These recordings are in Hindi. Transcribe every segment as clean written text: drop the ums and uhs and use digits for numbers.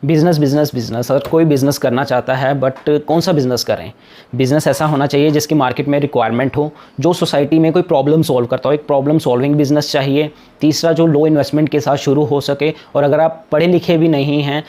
बिज़नेस बिज़नेस बिज़नेस, अगर कोई बिज़नेस करना चाहता है बट कौन सा बिज़नेस करें। बिज़नेस ऐसा होना चाहिए जिसकी मार्केट में रिक्वायरमेंट हो, जो सोसाइटी में कोई प्रॉब्लम सॉल्व करता हो। एक प्रॉब्लम सॉल्विंग बिज़नेस चाहिए। तीसरा, जो लो इन्वेस्टमेंट के साथ शुरू हो सके, और अगर आप पढ़े लिखे भी नहीं हैं,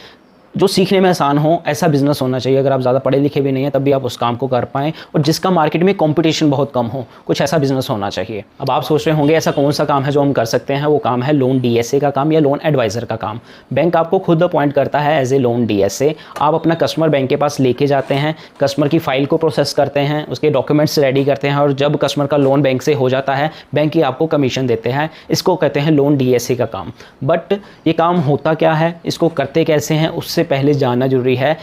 जो सीखने में आसान हो, ऐसा बिज़नेस होना चाहिए। अगर आप ज़्यादा पढ़े लिखे भी नहीं हैं तब भी आप उस काम को कर पाएँ, और जिसका मार्केट में कंपटीशन बहुत कम हो, कुछ ऐसा बिज़नेस होना चाहिए। अब आप सोच रहे होंगे ऐसा कौन सा काम है जो हम कर सकते हैं। वो काम है लोन डीएसए का काम या लोन एडवाइज़र का काम। बैंक आपको खुद अपॉइंट करता है एज ए लोन डीएसए। आप अपना कस्टमर बैंक के पास लेके जाते हैं, कस्टमर की फ़ाइल को प्रोसेस करते हैं, उसके डॉक्यूमेंट्स रेडी करते हैं, और जब कस्टमर का लोन बैंक से हो जाता है, बैंक ही आपको कमीशन देते हैं। इसको कहते हैं लोन डीएसए का काम। बट ये काम होता क्या है, इसको करते कैसे हैं, उससे पहले जानना जरूरी है।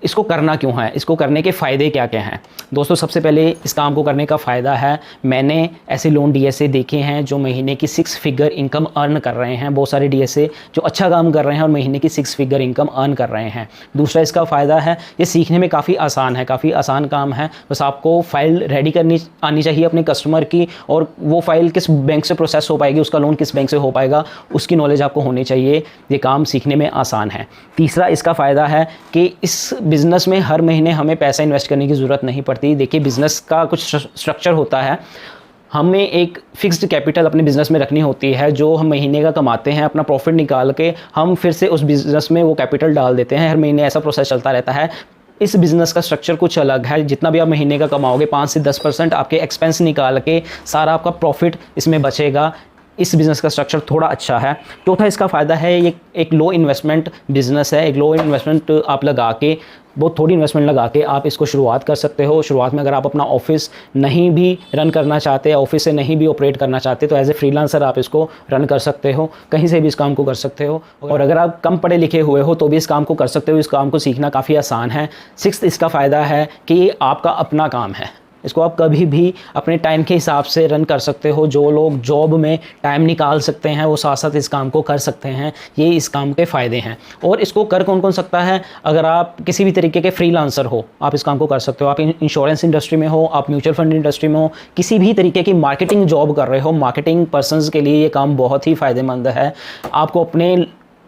इसको करना क्यों है, इसको करने के फ़ायदे क्या क्या हैं। दोस्तों, सबसे पहले इस काम को करने का फ़ायदा है, मैंने ऐसे लोन डीएसए देखे हैं जो महीने की 6 फिगर इनकम अर्न कर रहे हैं। बहुत सारे डीएसए जो अच्छा काम कर रहे हैं और महीने की 6 फिगर इनकम अर्न कर रहे हैं। दूसरा इसका फ़ायदा है, ये सीखने में काफ़ी आसान है, काफ़ी आसान काम है। बस आपको फ़ाइल रेडी करनी आनी चाहिए अपने कस्टमर की, और वो फ़ाइल किस बैंक से प्रोसेस हो पाएगी, उसका लोन किस बैंक से हो पाएगा, उसकी नॉलेज आपको होनी चाहिए। ये काम सीखने में आसान है। तीसरा इसका फ़ायदा है कि इस बिज़नेस में हर महीने हमें पैसा इन्वेस्ट करने की ज़रूरत नहीं पड़ती। देखिए, बिज़नेस का कुछ स्ट्रक्चर होता है। हमें एक फ़िक्स्ड कैपिटल अपने बिज़नेस में रखनी होती है, जो हम महीने का कमाते हैं, अपना प्रॉफिट निकाल के हम फिर से उस बिज़नेस में वो कैपिटल डाल देते हैं। हर महीने ऐसा प्रोसेस चलता रहता है। इस बिज़नेस का स्ट्रक्चर कुछ अलग है। जितना भी आप महीने का कमाओगे, 5 से 10% आपके एक्सपेंस निकाल के सारा आपका प्रॉफिट इसमें बचेगा। इस बिज़नेस का स्ट्रक्चर थोड़ा अच्छा है। चौथा इसका फ़ायदा है, ये एक लो इन्वेस्टमेंट बिज़नेस है। एक लो इन्वेस्टमेंट आप लगा के, बहुत थोड़ी इन्वेस्टमेंट लगा के आप इसको शुरुआत कर सकते हो। शुरुआत में अगर आप अपना ऑफिस नहीं भी रन करना चाहते, ऑफिस से नहीं भी ऑपरेट करना चाहते, तो एज ए फ्रीलांसर आप इसको रन कर सकते हो। कहीं से भी इस काम को कर सकते हो। और अगर आप कम पढ़े लिखे हुए हो तो भी इस काम को कर सकते हो। इस काम को सीखना काफ़ी आसान है। 6th इसका फ़ायदा है कि ये आपका अपना काम है। इसको आप कभी भी अपने टाइम के हिसाब से रन कर सकते हो। जो लोग जॉब में टाइम निकाल सकते हैं, वो साथ साथ इस काम को कर सकते हैं। ये इस काम के फ़ायदे हैं। और इसको कर कौन कौन सकता है, अगर आप किसी भी तरीके के फ्रीलांसर हो, आप इस काम को कर सकते हो। आप इंश्योरेंस इंडस्ट्री में हो, आप म्यूचुअल फंड इंडस्ट्री में हो, किसी भी तरीके की मार्केटिंग जॉब कर रहे हो, मार्केटिंग पर्सनस के लिए ये काम बहुत ही फ़ायदेमंद है। आपको अपने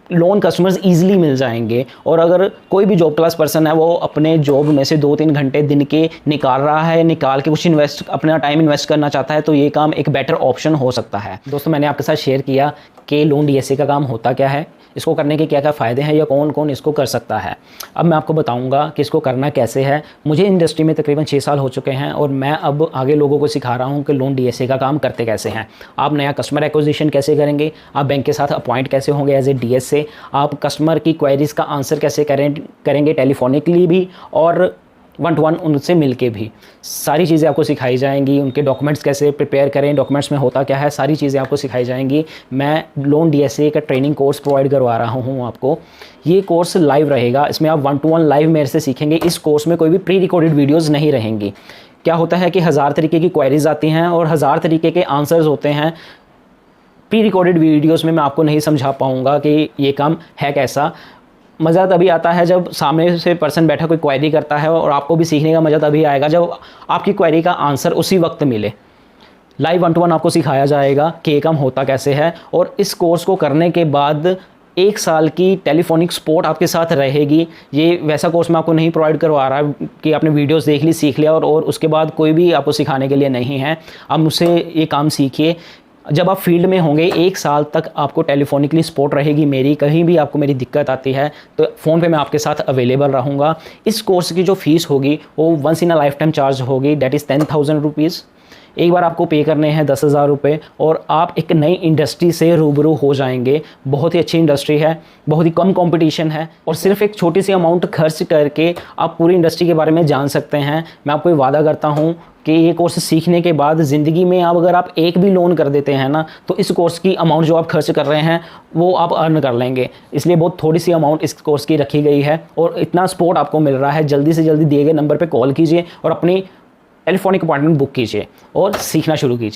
लोन कस्टमर्स ईजिली मिल जाएंगे। और अगर कोई भी जॉब क्लास पर्सन है, वो अपने जॉब में से 2-3 घंटे दिन के निकाल रहा है, निकाल के कुछ अपना टाइम इन्वेस्ट करना चाहता है, तो ये काम एक बेटर ऑप्शन हो सकता है। दोस्तों, मैंने आपके साथ शेयर किया कि लोन डीएसए का काम होता क्या है, इसको करने के क्या क्या फ़ायदे हैं, या कौन कौन इसको कर सकता है। अब मैं आपको बताऊंगा कि इसको करना कैसे है। मुझे इंडस्ट्री में तकरीबन 6 साल हो चुके हैं, और मैं अब आगे लोगों को सिखा रहा हूं कि लोन डीएसए का काम करते कैसे हैं। आप नया कस्टमर एक्विजिशन कैसे करेंगे, आप बैंक के साथ अपॉइंट कैसे होंगे एज ए डीएसए, आप कस्टमर की क्वेरीज़ का आंसर कैसे करेंगे टेलीफोनिकली भी और 1-to-1 उनसे मिलके भी। सारी चीज़ें आपको सिखाई जाएंगी। उनके डॉक्यूमेंट्स कैसे प्रिपेयर करें, डॉक्यूमेंट्स में होता क्या है, सारी चीज़ें आपको सिखाई जाएंगी। मैं लोन डीएसए का ट्रेनिंग कोर्स प्रोवाइड करवा रहा हूँ आपको। ये कोर्स लाइव रहेगा। इसमें आप 1-to-1 लाइव मेरे से सीखेंगे। इस कोर्स में कोई भी प्री रिकॉर्डेड वीडियोज़ नहीं रहेंगी। क्या होता है कि 1000 तरीके की क्वेरीज आती हैं और 1000 तरीके के आंसर्स होते हैं। प्री रिकॉर्डेड वीडियोज़ में मैं आपको नहीं समझा पाऊँगा कि ये काम है कैसा। मज़ा तभी आता है जब सामने से पर्सन बैठा कोई क्वेरी करता है, और आपको भी सीखने का मज़ा तभी आएगा जब आपकी क्वेरी का आंसर उसी वक्त मिले। लाइव 1-to-1 आपको सिखाया जाएगा कि ये काम होता कैसे है। और इस कोर्स को करने के बाद 1 साल की टेलीफोनिक सपोर्ट आपके साथ रहेगी। ये वैसा कोर्स मैं आपको नहीं प्रोवाइड करवा रहा कि आपने वीडियोस देख ली, सीख लिया और उसके बाद कोई भी आपको सिखाने के लिए नहीं है। आप मुझसे ये काम सीखिए। जब आप फील्ड में होंगे 1 साल तक आपको टेलीफोनिकली सपोर्ट रहेगी मेरी। कहीं भी आपको मेरी दिक्कत आती है तो फ़ोन पे मैं आपके साथ अवेलेबल रहूँगा। इस कोर्स की जो फ़ीस होगी वो once in a life time charge होगी, डेट इज़ 10,000 रुपीज़। एक बार आपको पे करने हैं 10,000 रुपये, और आप एक नई इंडस्ट्री से रूबरू हो जाएंगे। बहुत ही अच्छी इंडस्ट्री है, बहुत ही कम कंपटीशन है, और सिर्फ एक छोटी सी अमाउंट खर्च करके आप पूरी इंडस्ट्री के बारे में जान सकते हैं। मैं आपको ये वादा करता हूँ कि ये कोर्स सीखने के बाद ज़िंदगी में अगर आप एक भी लोन कर देते हैं ना, तो इस कोर्स की अमाउंट जो आप खर्च कर रहे हैं वो आप अर्न कर लेंगे। इसलिए बहुत थोड़ी सी अमाउंट इस कोर्स की रखी गई है, और इतना सपोर्ट आपको मिल रहा है। जल्दी से जल्दी दिए गए नंबर पर कॉल कीजिए और अपनी टेलीफोनिक अपॉइंटमेंट बुक कीजिए और सीखना शुरू कीजिए।